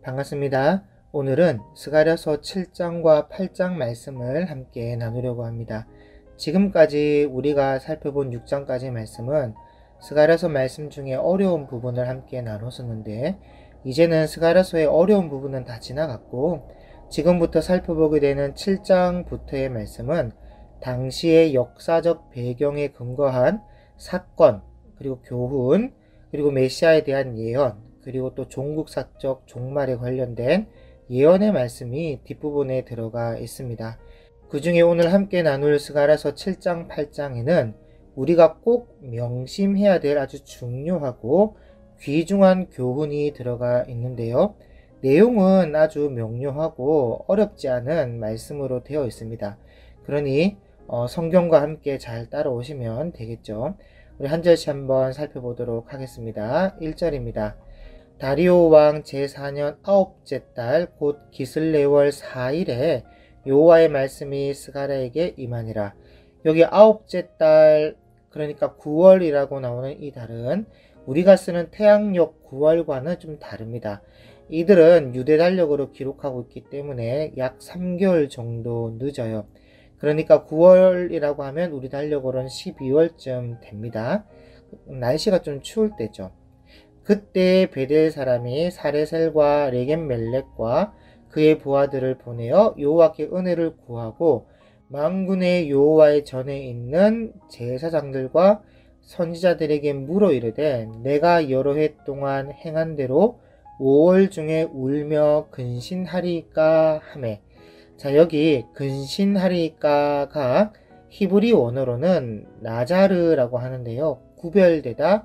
반갑습니다. 오늘은 스가랴서 7장과 8장 말씀을 함께 나누려고 합니다. 지금까지 우리가 살펴본 6장까지 말씀은 스가랴서 말씀 중에 어려운 부분을 함께 나눴었는데, 이제는 스가랴서의 어려운 부분은 다 지나갔고 지금부터 살펴보게 되는 7장부터의 말씀은 당시의 역사적 배경에 근거한 사건, 그리고 교훈, 그리고 메시아에 대한 예언, 그리고 또 종국사적 종말에 관련된 예언의 말씀이 뒷부분에 들어가 있습니다. 그 중에 오늘 함께 나눌 스가랴서 7장, 8장에는 우리가 꼭 명심해야 될 아주 중요하고 귀중한 교훈이 들어가 있는데요. 내용은 아주 명료하고 어렵지 않은 말씀으로 되어 있습니다. 그러니 성경과 함께 잘 따라오시면 되겠죠. 우리 한 절씩 한번 살펴보도록 하겠습니다. 1절입니다. 다리오 왕 제4년 9째 달 곧 기슬레월 4일에 여호와의 말씀이 스가랴에게 임하니라. 여기 9째 달, 그러니까 9월이라고 나오는 이 달은 우리가 쓰는 태양력 9월과는 좀 다릅니다. 이들은 유대 달력으로 기록하고 있기 때문에 약 3개월 정도 늦어요. 그러니까 9월이라고 하면 우리 달력으로는 12월쯤 됩니다. 날씨가 좀 추울 때죠. 그때 베델 사람이 사레셀과 레겜멜렉과 그의 부하들을 보내어 여호와께 은혜를 구하고 만군의 여호와의 전에 있는 제사장들과 선지자들에게 물어 이르되, 내가 여러 해 동안 행한 대로 5월 중에 울며 근신하리까 하매. 자, 여기 근신하리까가 히브리 원어로는 나자르라고 하는데요, 구별되다,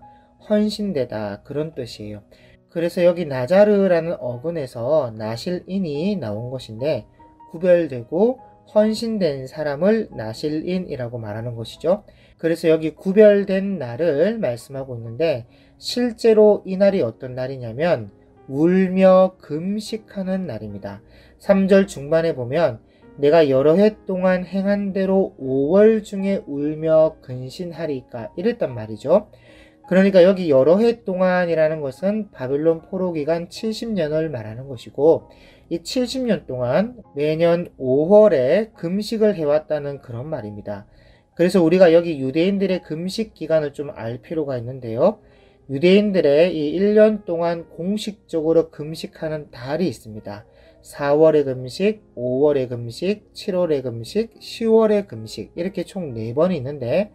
헌신되다, 그런 뜻이에요. 그래서 여기 나자르라는 어근에서 나실인이 나온 것인데, 구별되고 헌신된 사람을 나실인이라고 말하는 것이죠. 그래서 여기 구별된 날을 말씀하고 있는데, 실제로 이 날이 어떤 날이냐면 울며 금식하는 날입니다. 3절 중반에 보면 내가 여러 해 동안 행한 대로 5월 중에 울며 근신하리까 이랬단 말이죠. 그러니까 여기 여러 해 동안이라는 것은 바벨론 포로 기간 70년을 말하는 것이고, 이 70년 동안 매년 5월에 금식을 해왔다는 그런 말입니다. 그래서 우리가 여기 유대인들의 금식 기간을 좀 알 필요가 있는데요. 유대인들의 이 1년 동안 공식적으로 금식하는 달이 있습니다. 4월의 금식, 5월의 금식, 7월의 금식, 10월의 금식, 이렇게 총 4번이 있는데,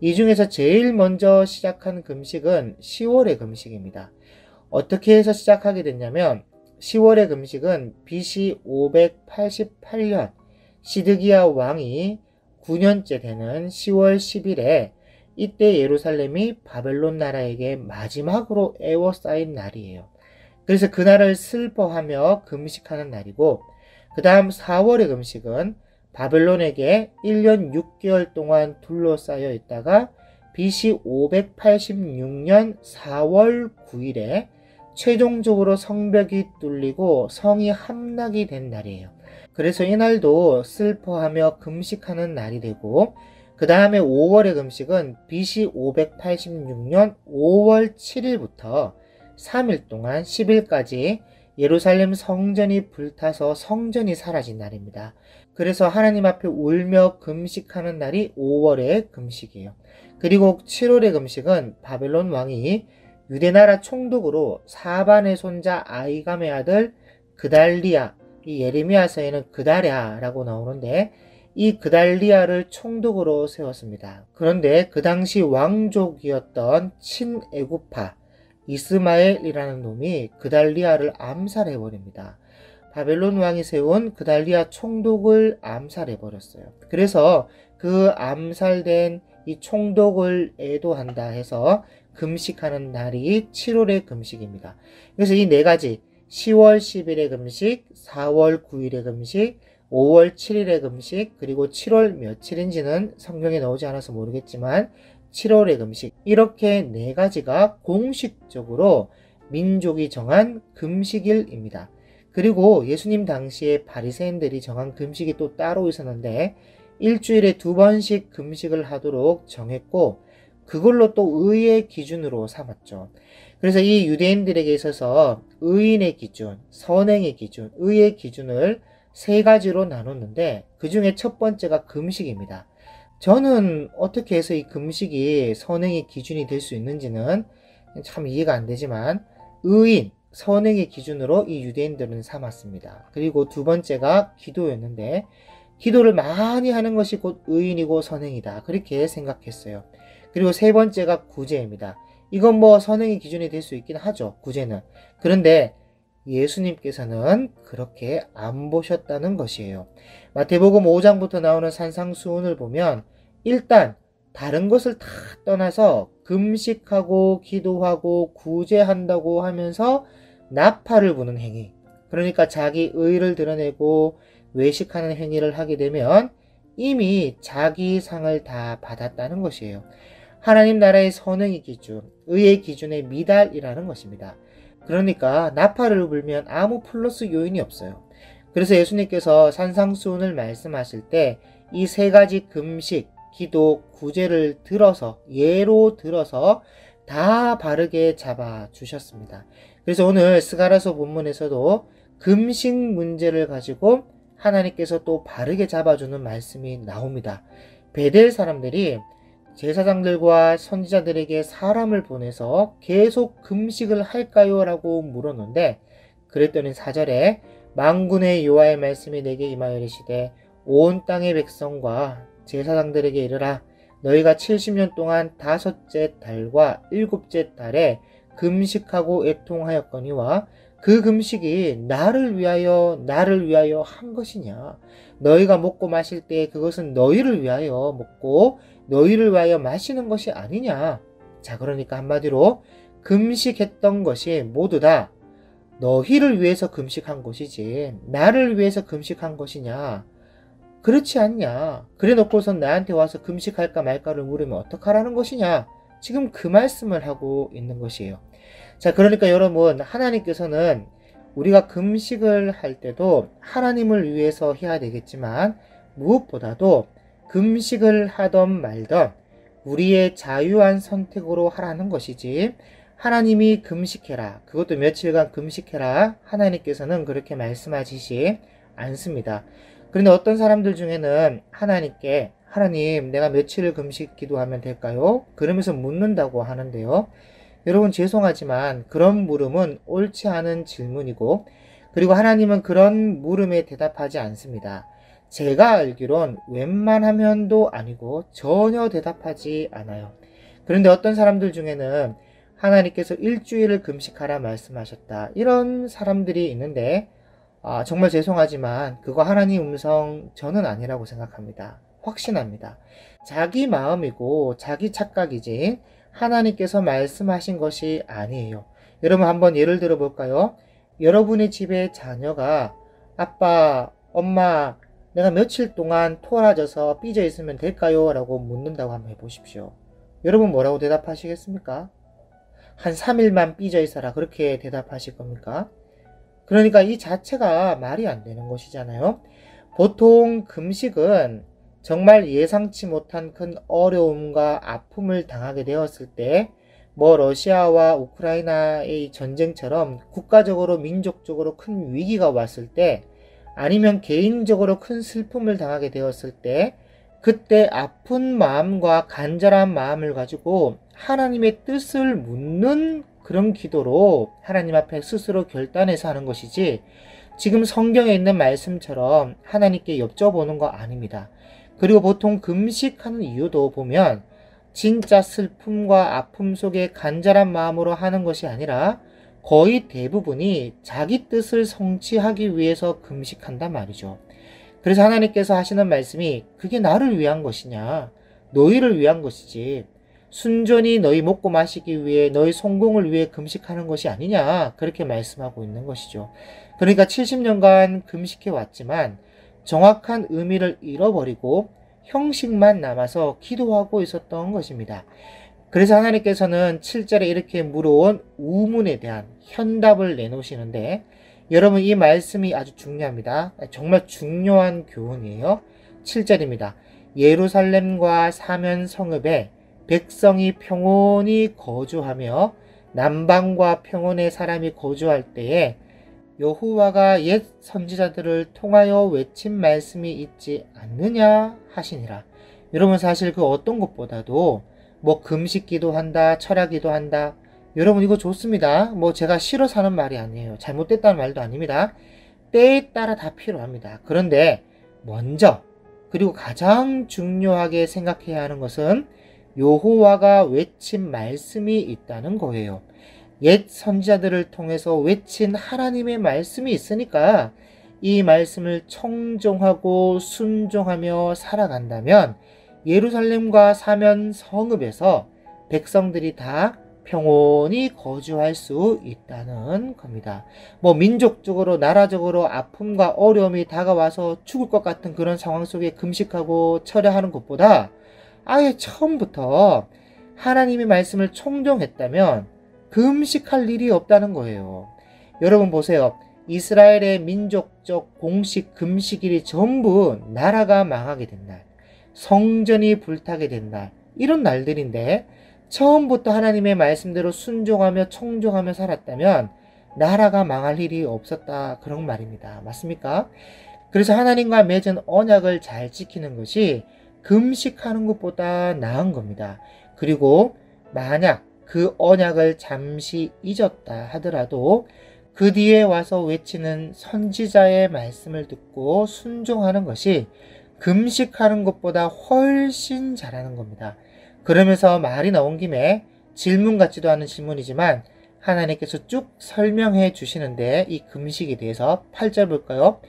이 중에서 제일 먼저 시작한 금식은 10월의 금식입니다. 어떻게 해서 시작하게 됐냐면 10월의 금식은 BC 588년 시드기야 왕이 9년째 되는 10월 10일에 이때 예루살렘이 바벨론 나라에게 마지막으로 에워싸인 날이에요. 그래서 그날을 슬퍼하며 금식하는 날이고, 그 다음 4월의 금식은 바벨론에게 1년 6개월 동안 둘러싸여 있다가 BC 586년 4월 9일에 최종적으로 성벽이 뚫리고 성이 함락이 된 날이에요. 그래서 이날도 슬퍼하며 금식하는 날이 되고, 그 다음에 5월의 금식은 BC 586년 5월 7일부터 3일 동안 10일까지 예루살렘 성전이 불타서 성전이 사라진 날입니다. 그래서 하나님 앞에 울며 금식하는 날이 5월의 금식이에요. 그리고 7월의 금식은 바벨론 왕이 유대나라 총독으로 사반의 손자 아이감의 아들 그달리아, 이 예레미야서에는 그다랴라고 나오는데, 이 그달리아를 총독으로 세웠습니다. 그런데 그 당시 왕족이었던 친애굽파 이스마엘이라는 놈이 그달리아를 암살해버립니다. 바벨론 왕이 세운 그달리아 총독을 암살해버렸어요. 그래서 그 암살된 이 총독을 애도한다 해서 금식하는 날이 7월의 금식입니다. 그래서 이 4가지 10월 10일의 금식, 4월 9일의 금식, 5월 7일의 금식, 그리고 7월 며칠인지는 성경에 나오지 않아서 모르겠지만 7월의 금식, 이렇게 4가지가 공식적으로 민족이 정한 금식일입니다. 그리고 예수님 당시에 바리새인들이 정한 금식이 또 따로 있었는데 일주일에 2번씩 금식을 하도록 정했고, 그걸로 또 의의 기준으로 삼았죠. 그래서 이 유대인들에게 있어서 의인의 기준, 선행의 기준, 의의 기준을 세 가지로 나눴는데 그 중에 첫 번째가 금식입니다. 저는 어떻게 해서 이 금식이 선행의 기준이 될 수 있는지는 참 이해가 안 되지만 의인, 선행의 기준으로 이 유대인들은 삼았습니다. 그리고 두 번째가 기도였는데 기도를 많이 하는 것이 곧 의인이고 선행이다. 그렇게 생각했어요. 그리고 세 번째가 구제입니다. 이건 뭐 선행의 기준이 될 수 있긴 하죠. 구제는. 그런데 예수님께서는 그렇게 안 보셨다는 것이에요. 마태복음 5장부터 나오는 산상수훈을 보면 일단 다른 것을 다 떠나서 금식하고 기도하고 구제한다고 하면서 나팔을 부는 행위. 그러니까 자기 의를 드러내고 외식하는 행위를 하게 되면 이미 자기 상을 다 받았다는 것이에요. 하나님 나라의 선행의 기준, 의의 기준에 미달이라는 것입니다. 그러니까 나팔을 불면 아무 플러스 요인이 없어요. 그래서 예수님께서 산상수훈을 말씀하실 때 이 세 가지 금식, 기도, 구제를 들어서 예로 들어서 다 바르게 잡아 주셨습니다. 그래서 오늘 스가랴서 본문에서도 금식 문제를 가지고 하나님께서 또 바르게 잡아주는 말씀이 나옵니다. 베델 사람들이 제사장들과 선지자들에게 사람을 보내서 계속 금식을 할까요? 라고 물었는데 그랬더니 4절에 만군의 여호와의 말씀이 내게 임하여 이르시되 온 땅의 백성과 제사장들에게 이르라 너희가 70년 동안 다섯째 달과 일곱째 달에 금식하고 애통하였거니와 그 금식이 나를 위하여 한 것이냐. 너희가 먹고 마실 때 그것은 너희를 위하여 먹고 너희를 위하여 마시는 것이 아니냐. 자, 그러니까 한마디로 금식했던 것이 모두 다 너희를 위해서 금식한 것이지 나를 위해서 금식한 것이냐. 그렇지 않냐. 그래 놓고선 나한테 와서 금식할까 말까를 물으면 어떡하라는 것이냐. 지금 그 말씀을 하고 있는 것이에요. 자, 그러니까 여러분, 하나님께서는 우리가 금식을 할 때도 하나님을 위해서 해야 되겠지만 무엇보다도 금식을 하던 말던 우리의 자유한 선택으로 하라는 것이지 하나님이 금식해라, 그것도 며칠간 금식해라, 하나님께서는 그렇게 말씀하시지 않습니다. 그런데 어떤 사람들 중에는 하나님께 하나님 내가 며칠을 금식 기도하면 될까요? 그러면서 묻는다고 하는데요. 여러분 죄송하지만 그런 물음은 옳지 않은 질문이고 그리고 하나님은 그런 물음에 대답하지 않습니다. 제가 알기론 웬만하면도 아니고 전혀 대답하지 않아요. 그런데 어떤 사람들 중에는 하나님께서 일주일을 금식하라 말씀하셨다. 이런 사람들이 있는데 정말 죄송하지만 그거 하나님 음성 저는 아니라고 생각합니다. 확신합니다. 자기 마음이고 자기 착각이지 하나님께서 말씀하신 것이 아니에요. 여러분 한번 예를 들어 볼까요? 여러분의 집에 자녀가 아빠, 엄마, 내가 며칠 동안 토라져서 삐져 있으면 될까요? 라고 묻는다고 한번 해보십시오. 여러분 뭐라고 대답하시겠습니까? 한 3일만 삐져 있어라 그렇게 대답하실 겁니까? 그러니까 이 자체가 말이 안 되는 것이잖아요. 보통 금식은 정말 예상치 못한 큰 어려움과 아픔을 당하게 되었을 때 러시아와 우크라이나의 전쟁처럼 국가적으로 민족적으로 큰 위기가 왔을 때 아니면 개인적으로 큰 슬픔을 당하게 되었을 때 그때 아픈 마음과 간절한 마음을 가지고 하나님의 뜻을 묻는 그런 기도로 하나님 앞에 스스로 결단해서 하는 것이지 지금 성경에 있는 말씀처럼 하나님께 여쭤보는 거 아닙니다. 그리고 보통 금식하는 이유도 보면 진짜 슬픔과 아픔 속에 간절한 마음으로 하는 것이 아니라 거의 대부분이 자기 뜻을 성취하기 위해서 금식한단 말이죠. 그래서 하나님께서 하시는 말씀이 그게 나를 위한 것이냐, 너희를 위한 것이지 순전히 너희 먹고 마시기 위해 너희 성공을 위해 금식하는 것이 아니냐 그렇게 말씀하고 있는 것이죠. 그러니까 70년간 금식해 왔지만 정확한 의미를 잃어버리고 형식만 남아서 기도하고 있었던 것입니다. 그래서 하나님께서는 7절에 이렇게 물어온 우문에 대한 현답을 내놓으시는데 여러분 이 말씀이 아주 중요합니다. 정말 중요한 교훈이에요. 7절입니다. 예루살렘과 사면 성읍에 백성이 평온히 거주하며 남방과 평온의 사람이 거주할 때에 여호와가 옛 선지자들을 통하여 외친 말씀이 있지 않느냐 하시니라. 여러분 사실 그 어떤 것보다도 뭐 금식 기도한다, 철야 기도한다. 여러분 이거 좋습니다. 뭐 제가 싫어서 하는 말이 아니에요. 잘못됐다는 말도 아닙니다. 때에 따라 다 필요합니다. 그런데 먼저 그리고 가장 중요하게 생각해야 하는 것은 여호와가 외친 말씀이 있다는 거예요. 옛 선지자들을 통해서 외친 하나님의 말씀이 있으니까 이 말씀을 청종하고 순종하며 살아간다면 예루살렘과 사면 성읍에서 백성들이 다 평온히 거주할 수 있다는 겁니다. 뭐 민족적으로 나라적으로 아픔과 어려움이 다가와서 죽을 것 같은 그런 상황 속에 금식하고 철야하는 것보다 아예 처음부터 하나님의 말씀을 청종했다면 금식할 일이 없다는 거예요. 여러분 보세요. 이스라엘의 민족적 공식 금식일이 전부 나라가 망하게 된 날, 성전이 불타게 된 날, 이런 날들인데 처음부터 하나님의 말씀대로 순종하며 청종하며 살았다면 나라가 망할 일이 없었다, 그런 말입니다. 맞습니까? 그래서 하나님과 맺은 언약을 잘 지키는 것이 금식하는 것보다 나은 겁니다. 그리고 만약 그 언약을 잠시 잊었다 하더라도 그 뒤에 와서 외치는 선지자의 말씀을 듣고 순종하는 것이 금식하는 것보다 훨씬 잘하는 겁니다. 그러면서 말이 나온 김에 질문 같지도 않은 질문이지만 하나님께서 쭉 설명해 주시는데 이 금식에 대해서 8절 볼까요?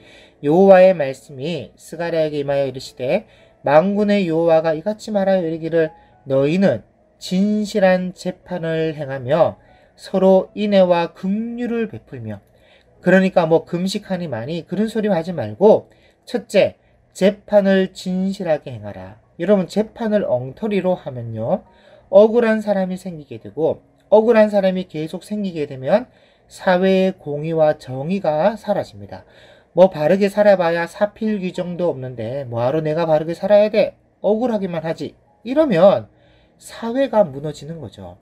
여호와의 말씀이 스가랴에게 임하여 이르시되 만군의 여호와가 이같이 말하여 이르기를 너희는 진실한 재판을 행하며 서로 인애와 긍휼을 베풀며. 그러니까 뭐 금식하니만이 그런 소리 하지 말고 첫째, 재판을 진실하게 행하라. 여러분 재판을 엉터리로 하면요 억울한 사람이 생기게 되고 억울한 사람이 계속 생기게 되면 사회의 공의와 정의가 사라집니다. 뭐 바르게 살아봐야 사필 규정도 없는데 뭐하러 내가 바르게 살아야 돼? 억울하기만 하지. 이러면 사회가 무너지는 거죠.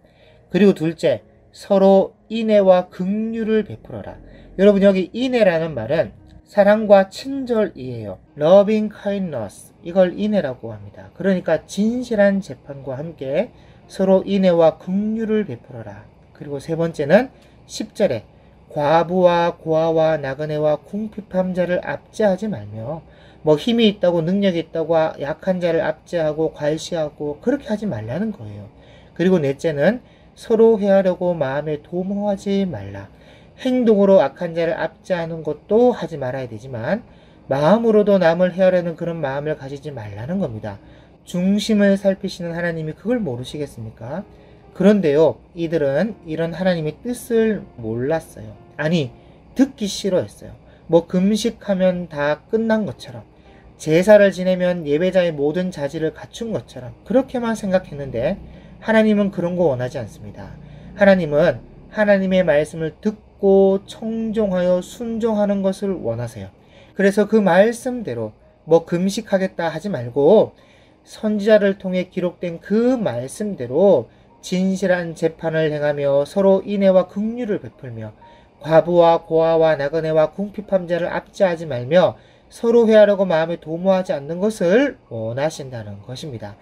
그리고 둘째, 서로 인애와 긍휼을 베풀어라. 여러분 여기 인애라는 말은 사랑과 친절이에요. loving kindness, 이걸 인애라고 합니다. 그러니까 진실한 재판과 함께 서로 인애와 긍휼을 베풀어라. 그리고 세 번째는 10절에 과부와 고아와 나그네와 궁핍한 자를 압제하지 말며 뭐 힘이 있다고 능력이 있다고 약한 자를 압제하고 괄시하고 그렇게 하지 말라는 거예요. 그리고 넷째는 서로 회하려고 마음에 도모하지 말라. 행동으로 악한 자를 압제하는 것도 하지 말아야 되지만 마음으로도 남을 해하려는 그런 마음을 가지지 말라는 겁니다. 중심을 살피시는 하나님이 그걸 모르시겠습니까? 그런데요, 이들은 이런 하나님의 뜻을 몰랐어요. 아니, 듣기 싫어했어요. 뭐 금식하면 다 끝난 것처럼, 제사를 지내면 예배자의 모든 자질을 갖춘 것처럼 그렇게만 생각했는데 하나님은 그런 거 원하지 않습니다. 하나님은 하나님의 말씀을 듣고 청종하여 순종하는 것을 원하세요. 그래서 그 말씀대로 뭐 금식하겠다 하지 말고 선지자를 통해 기록된 그 말씀대로 진실한 재판을 행하며 서로 인애와 긍휼을 베풀며 과부와 고아와 나그네와 궁핍한 자를 압제하지 말며 서로 회하려고 마음에 도모하지 않는 것을 원하신다는 것입니다.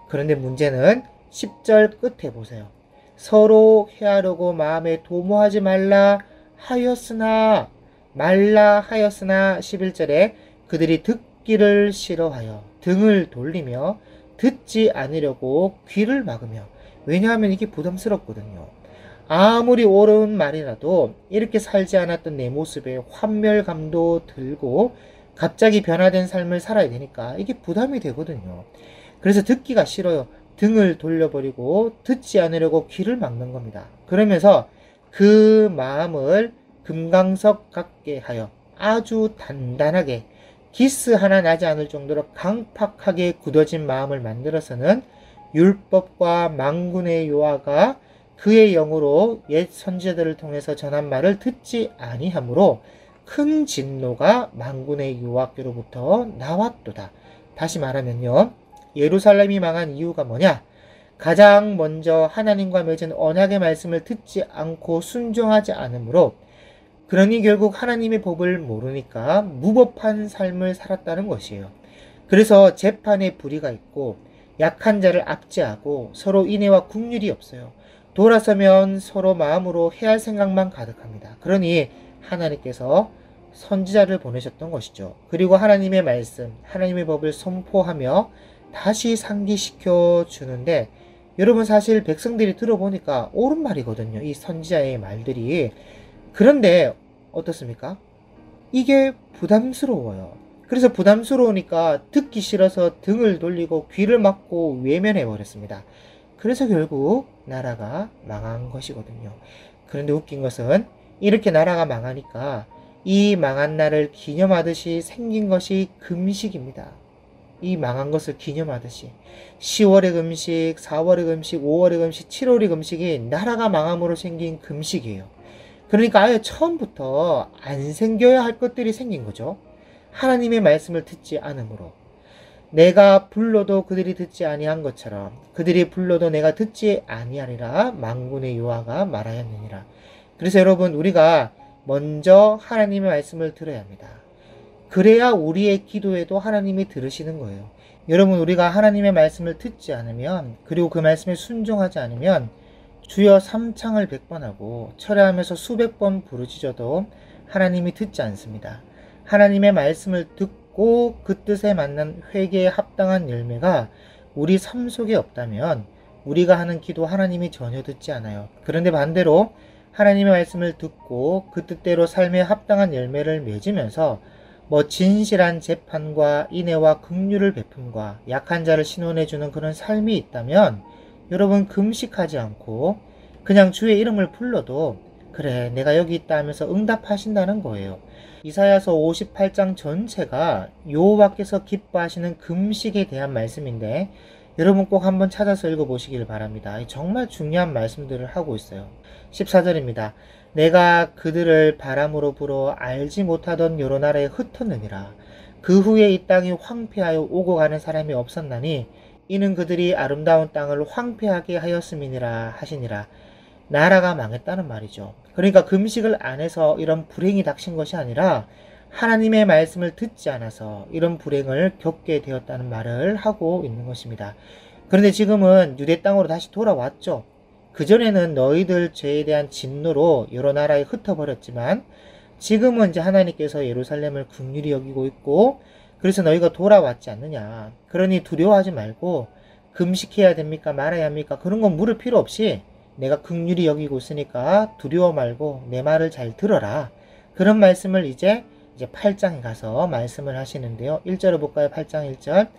그런데 문제는 10절 끝에 보세요. 서로 회하려고 마음에 도모하지 말라 하였으나 11절에 그들이 듣기를 싫어하여 등을 돌리며 듣지 않으려고 귀를 막으며. 왜냐하면 이게 부담스럽거든요. 아무리 옳은 말이라도 이렇게 살지 않았던 내 모습에 환멸감도 들고 갑자기 변화된 삶을 살아야 되니까 이게 부담이 되거든요. 그래서 듣기가 싫어요. 등을 돌려버리고 듣지 않으려고 귀를 막는 겁니다. 그러면서 그 마음을 금강석 같게 하여 아주 단단하게 기스 하나 나지 않을 정도로 강팍하게 굳어진 마음을 만들어서는 율법과 만군의 여호와가 그의 영으로 옛 선지자들을 통해서 전한 말을 듣지 아니하므로 큰 진노가 만군의 여호와께로부터 나왔도다. 다시 말하면요, 예루살렘이 망한 이유가 뭐냐? 가장 먼저 하나님과 맺은 언약의 말씀을 듣지 않고 순종하지 않으므로, 그러니 결국 하나님의 법을 모르니까 무법한 삶을 살았다는 것이에요. 그래서 재판에 불의가 있고 약한 자를 압제하고 서로 인애와 긍휼이 없어요. 돌아서면 서로 마음으로 해할 생각만 가득합니다. 그러니 하나님께서 선지자를 보내셨던 것이죠. 그리고 하나님의 말씀, 하나님의 법을 선포하며 다시 상기시켜 주는데, 여러분 사실 백성들이 들어보니까 옳은 말이거든요. 이 선지자의 말들이. 그런데 어떻습니까? 이게 부담스러워요. 그래서 부담스러우니까 듣기 싫어서 등을 돌리고 귀를 막고 외면해 버렸습니다. 그래서 결국 나라가 망한 것이거든요. 그런데 웃긴 것은 이렇게 나라가 망하니까 이 망한 날을 기념하듯이 생긴 것이 금식입니다. 이 망한 것을 기념하듯이 10월의 금식, 4월의 금식, 5월의 금식, 7월의 금식이 나라가 망함으로 생긴 금식이에요. 그러니까 아예 처음부터 안 생겨야 할 것들이 생긴 거죠. 하나님의 말씀을 듣지 않으므로. 내가 불러도 그들이 듣지 아니한 것처럼 그들이 불러도 내가 듣지 아니하리라 만군의 여호와가 말하였느니라. 그래서 여러분, 우리가 먼저 하나님의 말씀을 들어야 합니다. 그래야 우리의 기도에도 하나님이 들으시는 거예요. 여러분, 우리가 하나님의 말씀을 듣지 않으면, 그리고 그 말씀에 순종하지 않으면 주여 삼창을 100번 하고 철회하면서 수백 번 부르짖어도 하나님이 듣지 않습니다. 하나님의 말씀을 듣고 그 뜻에 맞는 회개에 합당한 열매가 우리 삶 속에 없다면 우리가 하는 기도 하나님이 전혀 듣지 않아요. 그런데 반대로 하나님의 말씀을 듣고 그 뜻대로 삶에 합당한 열매를 맺으면서 진실한 재판과 인애와 긍휼을 베품과 약한 자를 신원해주는 그런 삶이 있다면, 여러분 금식하지 않고 그냥 주의 이름을 불러도 그래 내가 여기 있다 하면서 응답하신다는 거예요. 이사야서 58장 전체가 여호와께서 기뻐하시는 금식에 대한 말씀인데, 여러분 꼭 한번 찾아서 읽어보시길 바랍니다. 정말 중요한 말씀들을 하고 있어요. 14절입니다. 내가 그들을 바람으로 불어 알지 못하던 여러 나라에 흩었느니라. 그 후에 이 땅이 황폐하여 오고 가는 사람이 없었나니 이는 그들이 아름다운 땅을 황폐하게 하였음이니라 하시니라. 나라가 망했다는 말이죠. 그러니까 금식을 안 해서 이런 불행이 닥친 것이 아니라 하나님의 말씀을 듣지 않아서 이런 불행을 겪게 되었다는 말을 하고 있는 것입니다. 그런데 지금은 유대 땅으로 다시 돌아왔죠. 그전에는 너희들 죄에 대한 진노로 여러 나라에 흩어버렸지만 지금은 이제 하나님께서 예루살렘을 긍휼히 여기고 있고, 그래서 너희가 돌아왔지 않느냐. 그러니 두려워하지 말고 금식해야 됩니까 말아야 합니까 그런 건 물을 필요 없이 내가 긍휼히 여기고 있으니까 두려워 말고 내 말을 잘 들어라. 그런 말씀을 이제 8장에 가서 말씀을 하시는데요. 1절을 볼까요? 8장 1절.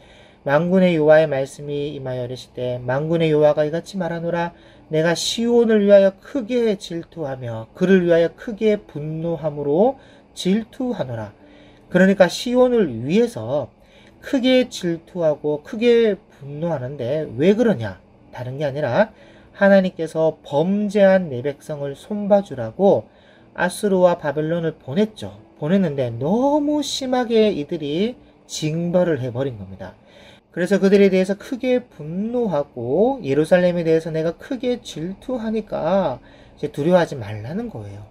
만군의 여호와의 말씀이 임하여 이르시되 만군의 여호와가 이같이 말하노라. 내가 시온을 위하여 크게 질투하며 그를 위하여 크게 분노함으로 질투하노라. 그러니까 시온을 위해서 크게 질투하고 크게 분노하는데 왜 그러냐? 다른 게 아니라 하나님께서 범죄한 내 백성을 손봐주라고 아수르와 바벨론을 보냈죠. 보냈는데 너무 심하게 이들이 징벌을 해버린 겁니다. 그래서 그들에 대해서 크게 분노하고 예루살렘에 대해서 내가 크게 질투하니까 이제 두려워하지 말라는 거예요.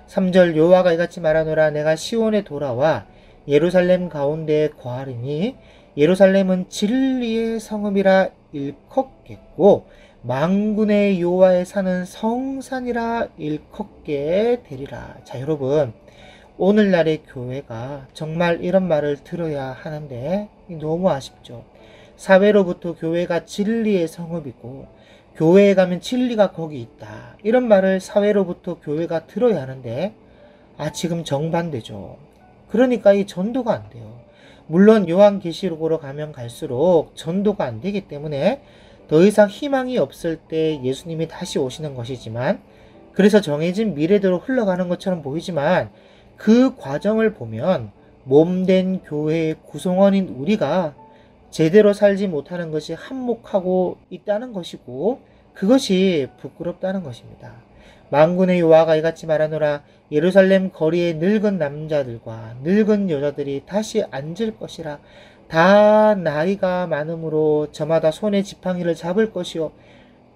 3절 여호와가 이같이 말하노라. 내가 시온에 돌아와 예루살렘 가운데에 거하리니 예루살렘은 진리의 성읍이라 일컫겠고 만군의 여호와의 산은 성산이라 일컫게 되리라. 자, 여러분, 오늘날의 교회가 정말 이런 말을 들어야 하는데 너무 아쉽죠. 사회로부터 교회가 진리의 성읍이고 교회에 가면 진리가 거기 있다, 이런 말을 사회로부터 교회가 들어야 하는데 지금 정반대죠. 그러니까 이 전도가 안 돼요. 물론 요한계시록으로 가면 갈수록 전도가 안 되기 때문에 더 이상 희망이 없을 때 예수님이 다시 오시는 것이지만, 그래서 정해진 미래대로 흘러가는 것처럼 보이지만 그 과정을 보면 몸된 교회의 구성원인 우리가 제대로 살지 못하는 것이 한몫하고 있다는 것이고, 그것이 부끄럽다는 것입니다. 만군의 여호와가 이같이 말하노라. 예루살렘 거리에 늙은 남자들과 늙은 여자들이 다시 앉을 것이라. 다 나이가 많으므로 저마다 손에 지팡이를 잡을 것이요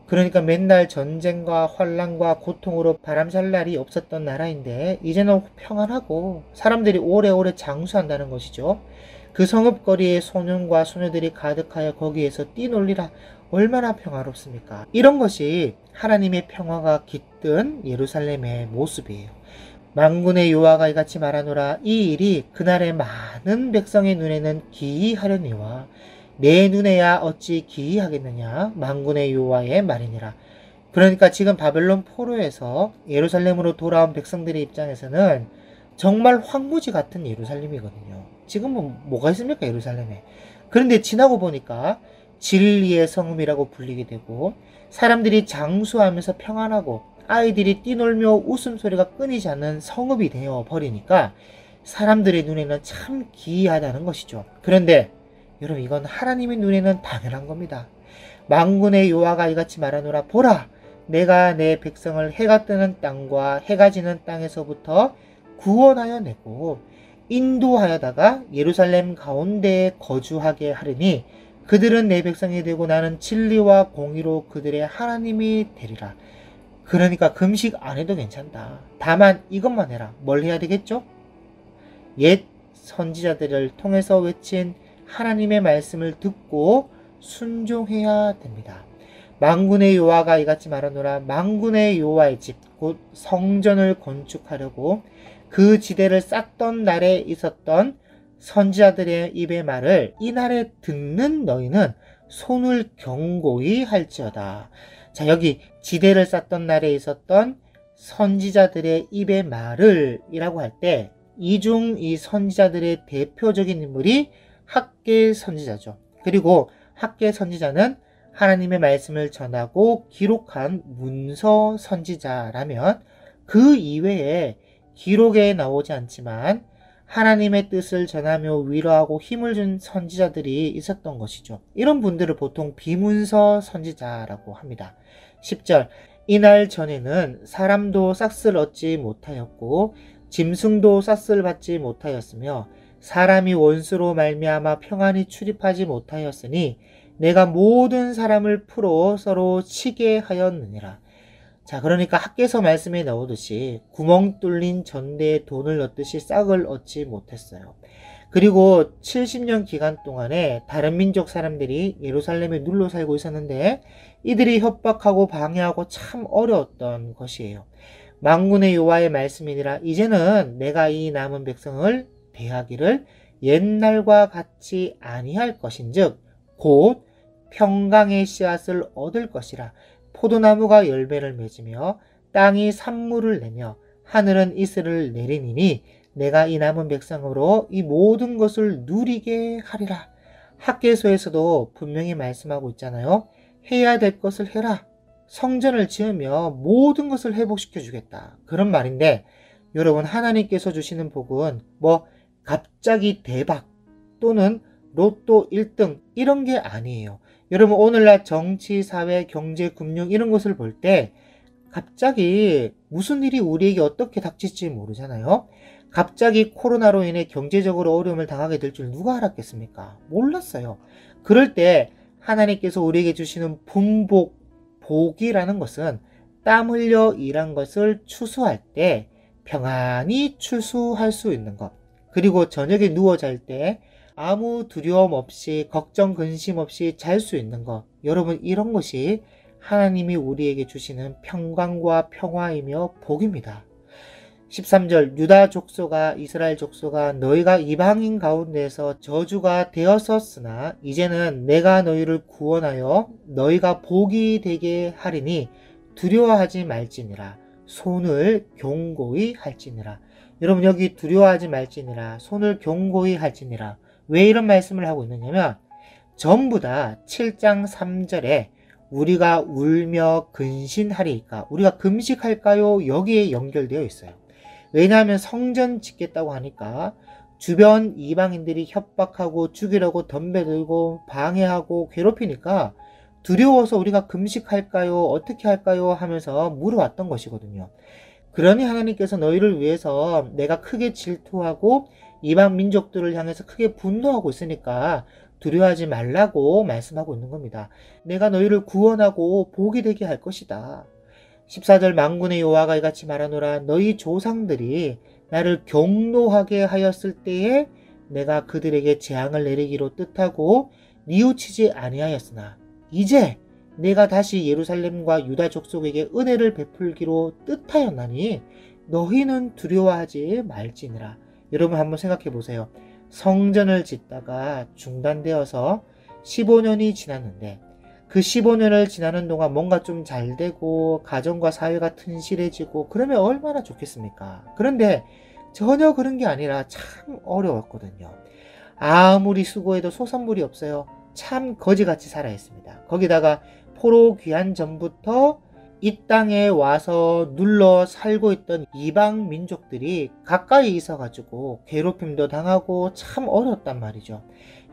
그러니까 맨날 전쟁과 환란과 고통으로 바람살 날이 없었던 나라인데 이제는 평안하고 사람들이 오래오래 장수한다는 것이죠. 그 성읍거리에 소년과 소녀들이 가득하여 거기에서 뛰놀리라. 얼마나 평화롭습니까? 이런 것이 하나님의 평화가 깃든 예루살렘의 모습이에요. 만군의 여호와가 이같이 말하노라. 이 일이 그날의 많은 백성의 눈에는 기이하려니와 내 눈에야 어찌 기이하겠느냐. 만군의 여호와의 말이니라. 그러니까 지금 바벨론 포로에서 예루살렘으로 돌아온 백성들의 입장에서는 정말 황무지 같은 예루살렘이거든요. 지금 뭐가 있습니까, 예루살렘에. 그런데 지나고 보니까 진리의 성음이라고 불리게 되고 사람들이 장수하면서 평안하고 아이들이 뛰놀며 웃음소리가 끊이지 않는 성읍이 되어 버리니까 사람들의 눈에는 참 기이하다는 것이죠. 그런데 여러분, 이건 하나님의 눈에는 당연한 겁니다. 만군의 여호와가 이같이 말하노라. 보라, 내가 내 백성을 해가 뜨는 땅과 해가 지는 땅에서부터 구원하여 내고 인도하여다가 예루살렘 가운데에 거주하게 하리니 그들은 내 백성이 되고 나는 진리와 공의로 그들의 하나님이 되리라. 그러니까 금식 안 해도 괜찮다. 다만 이것만 해라. 뭘 해야 되겠죠? 옛 선지자들을 통해서 외친 하나님의 말씀을 듣고 순종해야 됩니다. 만군의 여호와가 이같이 말하노라. 만군의 여호와의 집 곧 성전을 건축하려고 그 지대를 쌓던 날에 있었던 선지자들의 입의 말을 이날에 듣는 너희는 손을 경고히 할지어다. 자, 여기 지대를 쌓던 날에 있었던 선지자들의 입의 말을 이라고 할 때 이 중 이 선지자들의 대표적인 인물이 학개 선지자죠. 그리고 학개 선지자는 하나님의 말씀을 전하고 기록한 문서 선지자라면 그 이외에 기록에 나오지 않지만 하나님의 뜻을 전하며 위로하고 힘을 준 선지자들이 있었던 것이죠. 이런 분들을 보통 비문서 선지자라고 합니다. 10절, 이날 전에는 사람도 싹쓸 얻지 못하였고 짐승도 싹쓸 받지 못하였으며 사람이 원수로 말미암아 평안히 출입하지 못하였으니 내가 모든 사람을 풀어 서로 치게 하였느니라. 자, 그러니까 학개서 말씀에 나오듯이 구멍 뚫린 전대에 돈을 넣듯이 싹을 얻지 못했어요. 그리고 70년 기간 동안에 다른 민족 사람들이 예루살렘에 눌러 살고 있었는데 이들이 협박하고 방해하고 참 어려웠던 것이에요. 만군의 여호와의 말씀이니라. 이제는 내가 이 남은 백성을 대하기를 옛날과 같이 아니할 것인즉 곧 평강의 씨앗을 얻을 것이라. 포도나무가 열매를 맺으며 땅이 산물을 내며 하늘은 이슬을 내리니니 내가 이 남은 백성으로 이 모든 것을 누리게 하리라. 학개서에서도 분명히 말씀하고 있잖아요. 해야 될 것을 해라. 성전을 지으며 모든 것을 회복시켜 주겠다. 그런 말인데 여러분, 하나님께서 주시는 복은 갑자기 대박 또는 로또 1등 이런 게 아니에요. 여러분, 오늘날 정치, 사회, 경제, 금융 이런 것을 볼 때 갑자기 무슨 일이 우리에게 어떻게 닥칠지 모르잖아요. 갑자기 코로나로 인해 경제적으로 어려움을 당하게 될 줄 누가 알았겠습니까? 몰랐어요. 그럴 때 하나님께서 우리에게 주시는 분복, 복이라는 것은 땀 흘려 일한 것을 추수할 때 평안히 추수할 수 있는 것, 그리고 저녁에 누워 잘 때 아무 두려움 없이 걱정 근심 없이 잘 수 있는 것, 여러분, 이런 것이 하나님이 우리에게 주시는 평강과 평화이며 복입니다. 13절, 유다 족속아 이스라엘 족속아 너희가 이방인 가운데서 저주가 되었었으나 이제는 내가 너희를 구원하여 너희가 복이 되게 하리니 두려워하지 말지니라. 손을 경고히 할지니라. 여러분, 여기 두려워하지 말지니라, 손을 경고히 할지니라. 왜 이런 말씀을 하고 있느냐면 전부 다 7장 3절에 우리가 울며 근신하리이까, 우리가 금식할까요? 여기에 연결되어 있어요. 왜냐하면 성전 짓겠다고 하니까 주변 이방인들이 협박하고 죽이려고 덤벼들고 방해하고 괴롭히니까 두려워서 우리가 금식할까요? 어떻게 할까요? 하면서 물어왔던 것이거든요. 그러니 하나님께서 너희를 위해서 내가 크게 질투하고 이방 민족들을 향해서 크게 분노하고 있으니까 두려워하지 말라고 말씀하고 있는 겁니다. 내가 너희를 구원하고 복이 되게 할 것이다. 14절 만군의 여호와가 이같이 말하노라 너희 조상들이 나를 경노하게 하였을 때에 내가 그들에게 재앙을 내리기로 뜻하고 뉘우치지 아니하였으나 이제 내가 다시 예루살렘과 유다 족속에게 은혜를 베풀기로 뜻하였나니 너희는 두려워하지 말지니라. 여러분 한번 생각해 보세요. 성전을 짓다가 중단되어서 15년이 지났는데 그 15년을 지나는 동안 뭔가 좀 잘 되고 가정과 사회가 튼실해지고 그러면 얼마나 좋겠습니까? 그런데 전혀 그런 게 아니라 참 어려웠거든요. 아무리 수고해도 소산물이 없어요. 참 거지같이 살아 있습니다. 거기다가 포로 귀환 전부터 이 땅에 와서 눌러 살고 있던 이방 민족들이 가까이 있어가지고 괴롭힘도 당하고 참 어려웠단 말이죠.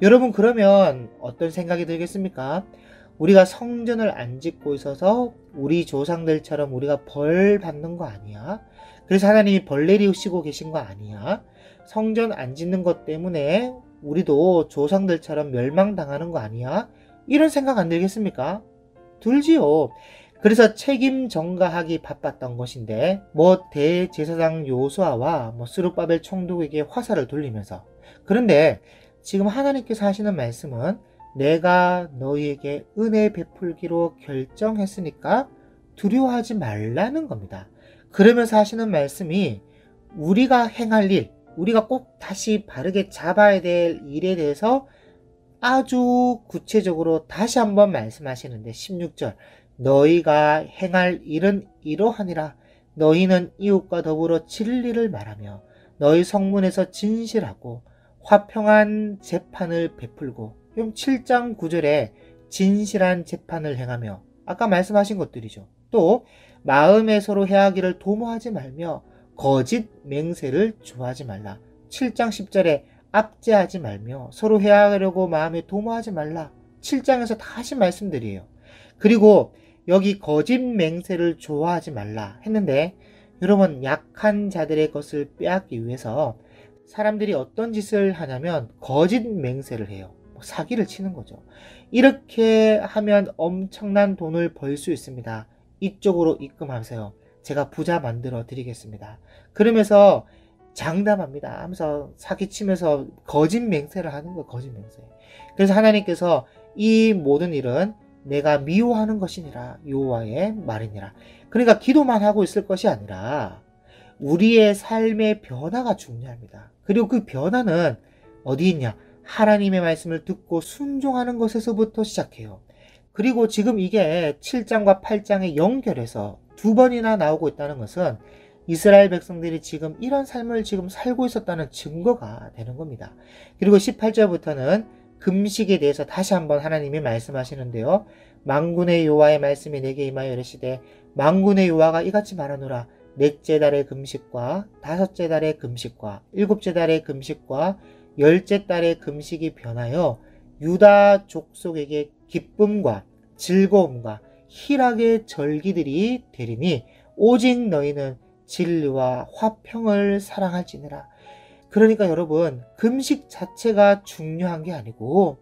여러분 그러면 어떤 생각이 들겠습니까? 우리가 성전을 안 짓고 있어서 우리 조상들처럼 우리가 벌 받는 거 아니야? 그래서 하나님이 벌 내리시고 계신 거 아니야? 성전 안 짓는 것 때문에 우리도 조상들처럼 멸망당하는 거 아니야? 이런 생각 안 들겠습니까? 들지요. 그래서 책임 전가하기 바빴던 것인데 대제사장 요수아와 스룹바벨 총독에게 화살을 돌리면서 그런데 지금 하나님께서 하시는 말씀은 내가 너희에게 은혜 베풀기로 결정했으니까 두려워하지 말라는 겁니다. 그러면서 하시는 말씀이 우리가 행할 일, 우리가 꼭 다시 바르게 잡아야 될 일에 대해서 아주 구체적으로 다시 한번 말씀하시는데 16절 너희가 행할 일은 이러하니라 너희는 이웃과 더불어 진리를 말하며 너희 성문에서 진실하고 화평한 재판을 베풀고 7장 9절에 진실한 재판을 행하며 아까 말씀하신 것들이죠. 또 마음에 서로 해하기를 도모하지 말며 거짓 맹세를 좋아하지 말라. 7장 10절에 압제하지 말며 서로 해하려고 마음에 도모하지 말라. 7장에서 다시 말씀드려요. 그리고 여기 거짓 맹세를 좋아하지 말라 했는데 여러분 약한 자들의 것을 빼앗기 위해서 사람들이 어떤 짓을 하냐면 거짓 맹세를 해요. 사기를 치는 거죠. 이렇게 하면 엄청난 돈을 벌 수 있습니다. 이쪽으로 입금하세요. 제가 부자 만들어 드리겠습니다. 그러면서 장담합니다 하면서 사기치면서 거짓 맹세를 하는 거예요. 거짓 맹세. 그래서 하나님께서 이 모든 일은 내가 미워하는 것이니라 여호와의 말이니라. 그러니까 기도만 하고 있을 것이 아니라 우리의 삶의 변화가 중요합니다. 그리고 그 변화는 어디 있냐? 하나님의 말씀을 듣고 순종하는 것에서부터 시작해요. 그리고 지금 이게 7장과 8장에 연결해서 두 번이나 나오고 있다는 것은 이스라엘 백성들이 지금 이런 삶을 지금 살고 있었다는 증거가 되는 겁니다. 그리고 18절부터는 금식에 대해서 다시 한번 하나님이 말씀하시는데요. 만군의 여호와의 말씀이 내게 임하여 이르시되 만군의 여호와가 이같이 말하노라 넷째 달의 금식과 다섯째 달의 금식과 일곱째 달의 금식과 열째 달의 금식이 변하여 유다 족속에게 기쁨과 즐거움과 희락의 절기들이 되리니 오직 너희는 진리와 화평을 사랑할지니라. 그러니까 여러분 금식 자체가 중요한 게 아니고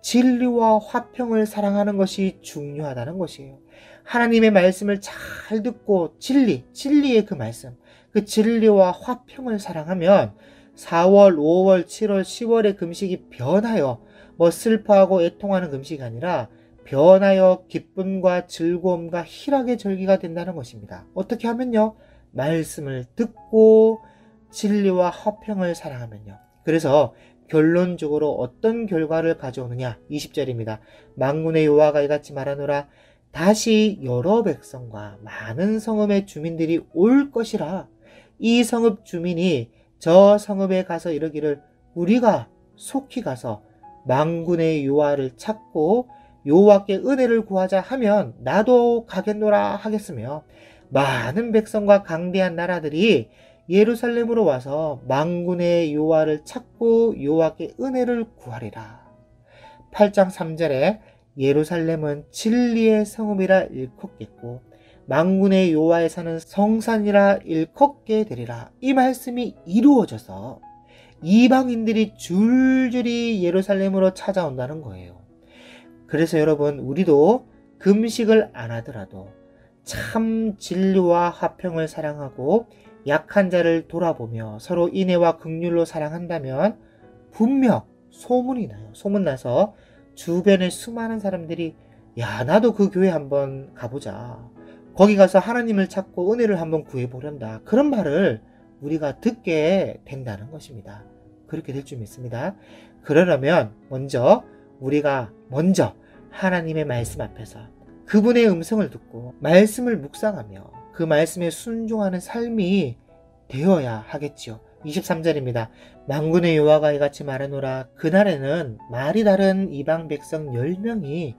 진리와 화평을 사랑하는 것이 중요하다는 것이에요. 하나님의 말씀을 잘 듣고 진리의 그 말씀, 그 진리와 화평을 사랑하면 4월, 5월, 7월, 10월의 금식이 변하여 슬퍼하고 애통하는 금식이 아니라 변하여 기쁨과 즐거움과 희락의 절기가 된다는 것입니다. 어떻게 하면요? 말씀을 듣고 진리와 화평을 사랑하면요. 그래서 결론적으로 어떤 결과를 가져오느냐? 20절입니다. 만군의 여호와가 이같이 말하노라 다시 여러 백성과 많은 성읍의 주민들이 올 것이라 이 성읍 주민이 저 성읍에 가서 이르기를 우리가 속히 가서 만군의 여호와를 찾고 여호와께 은혜를 구하자 하면 나도 가겠노라 하겠으며 많은 백성과 강대한 나라들이 예루살렘으로 와서 만군의 여호와를 찾고 여호와께 은혜를 구하리라. 8장 3절에 예루살렘은 진리의 성읍이라 일컫겠고 만군의 여호와에 사는 성산이라 일컫게 되리라. 이 말씀이 이루어져서 이방인들이 줄줄이 예루살렘으로 찾아온다는 거예요. 그래서 여러분, 우리도 금식을 안 하더라도 참 진리와 화평을 사랑하고 약한 자를 돌아보며 서로 인애와 긍휼로 사랑한다면 분명 소문이 나요. 소문나서 주변에 수많은 사람들이 야, 나도 그 교회 한번 가보자. 거기 가서 하나님을 찾고 은혜를 한번 구해보련다. 그런 말을 우리가 듣게 된다는 것입니다. 그렇게 될 줄 믿습니다. 그러려면 우리가 먼저 하나님의 말씀 앞에서 그분의 음성을 듣고 말씀을 묵상하며 그 말씀에 순종하는 삶이 되어야 하겠지요. 23절입니다. 만군의 여호와가 이같이 말하노라. 그날에는 말이 다른 이방 백성 10명이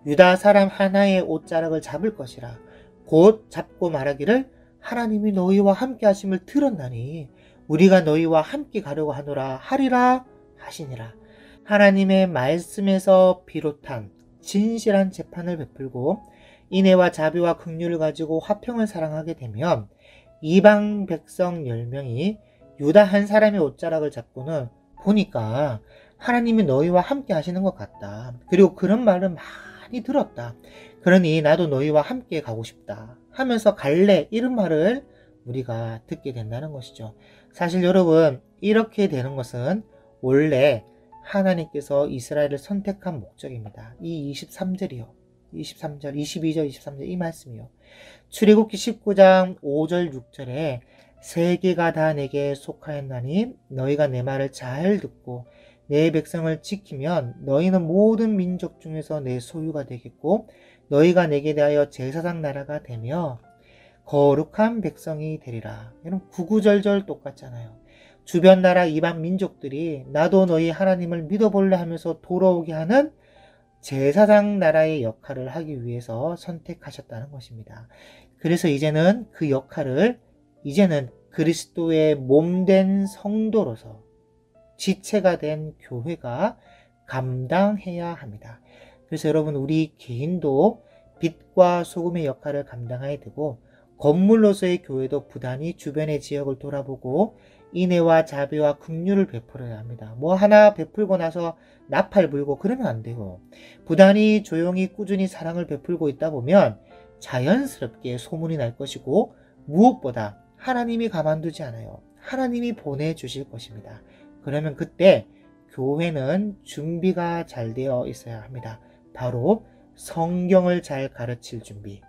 유다 사람 하나의 옷자락을 잡을 것이라. 곧 잡고 말하기를 하나님이 너희와 함께 하심을 들었나니 우리가 너희와 함께 가려고 하노라 하리라 하시니라. 하나님의 말씀에서 비롯한 진실한 재판을 베풀고 인애와 자비와 긍휼을 가지고 화평을 사랑하게 되면 이방 백성 10명이 유다 한 사람의 옷자락을 잡고는 보니까 하나님이 너희와 함께 하시는 것 같다. 그리고 그런 말을 많이 들었다. 그러니 나도 너희와 함께 가고 싶다 하면서 갈래, 이런 말을 우리가 듣게 된다는 것이죠. 사실 여러분, 이렇게 되는 것은 원래 하나님께서 이스라엘을 선택한 목적입니다. 이 23절이요. 23절, 22절, 23절 이 말씀이요. 출애굽기 19장 5절, 6절에 세계가 다 내게 속하였나니 너희가 내 말을 잘 듣고 내 백성을 지키면 너희는 모든 민족 중에서 내 소유가 되겠고 너희가 내게 대하여 제사장 나라가 되며 거룩한 백성이 되리라. 이런 구구절절 똑같잖아요. 주변 나라 이방 민족들이 나도 너희 하나님을 믿어볼래 하면서 돌아오게 하는 제사장 나라의 역할을 하기 위해서 선택하셨다는 것입니다. 그래서 이제는 그 역할을 그리스도의 몸된 성도로서 지체가 된 교회가 감당해야 합니다. 그래서 여러분, 우리 개인도 빛과 소금의 역할을 감당해야 되고 건물로서의 교회도 부단히 주변의 지역을 돌아보고 인애와 자비와 긍휼을 베풀어야 합니다. 뭐 하나 베풀고 나서 나팔 불고 그러면 안 돼요. 부단히 조용히 꾸준히 사랑을 베풀고 있다 보면 자연스럽게 소문이 날 것이고 무엇보다 하나님이 가만두지 않아요. 하나님이 보내주실 것입니다. 그러면 그때 교회는 준비가 잘 되어 있어야 합니다. 바로 성경을 잘 가르칠 준비,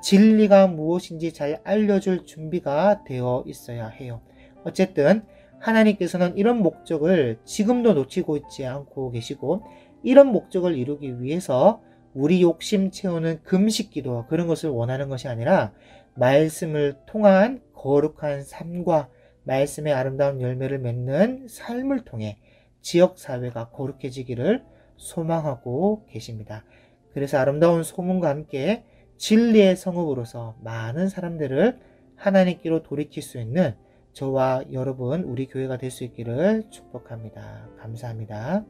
진리가 무엇인지 잘 알려줄 준비가 되어 있어야 해요. 어쨌든 하나님께서는 이런 목적을 지금도 놓치고 있지 않고 계시고 이런 목적을 이루기 위해서 우리 욕심 채우는 금식기도 그런 것을 원하는 것이 아니라 말씀을 통한 거룩한 삶과 말씀의 아름다운 열매를 맺는 삶을 통해 지역사회가 거룩해지기를 소망하고 계십니다. 그래서 아름다운 소문과 함께 진리의 성읍으로서 많은 사람들을 하나님께로 돌이킬 수 있는 저와 여러분, 우리 교회가 될 수 있기를 축복합니다. 감사합니다.